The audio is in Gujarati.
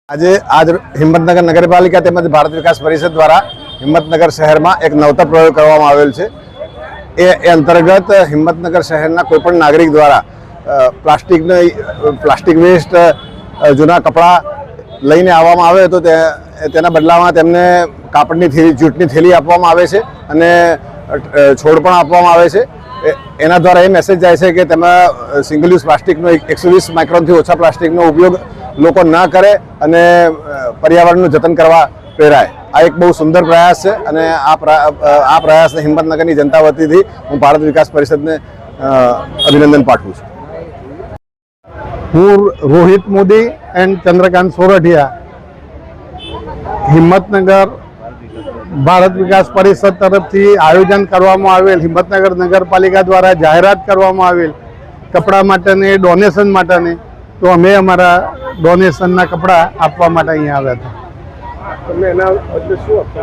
आज हिम्मतनगर नगरपालिका તેમજ ભારત વિકાસ પરિષદ દ્વારા હિંમતનગર શહેરમાં એક નવતર પ્રયોગ કરવામાં આવેલ છે। એ અંતર્ગત હિંમતનગર શહેરના કોઈપણ નાગરિક દ્વારા પ્લાસ્ટિક વેસ્ટ જૂના કપડાં લઈને આવવામાં આવે તો તેના બદલામાં તેમને કાપડની થેલી જૂટની થેલી આપવામાં આવે છે અને છોડ પણ આપવામાં આવે છે। એના દ્વારા એ મેસેજ જાય છે કે તેમાં સિંગલ યુઝ પ્લાસ્ટિકનો 120 માઇક્રોનથી ઓછા પ્લાસ્ટિકનો ઉપયોગ લોકો ન કરે અને પર્યાવરણનું જતન કરવા પ્રેરાય। આ એક બહુ સુંદર પ્રયાસ છે અને આ પ્રયાસને હિંમતનગરની જનતા વતીથી હું ભારત વિકાસ પરિષદને અભિનંદન પાઠવું છું। હું રોહિત મોદી એન્ડ ચંદ્રકાંત સોરઠિયા હિંમતનગર ભારત વિકાસ પરિષદ તરફથી આયોજન કરવામાં આવેલ હિંમતનગર નગરપાલિકા દ્વારા જાહેરાત કરવામાં આવેલ કપડા માટેની ડોનેશન માટેની તો અમે અમારા ડોનેશનના કપડાં આપવા માટે અહીંયા આવ્યા હતા। તમે એના બદલે શું આપશો?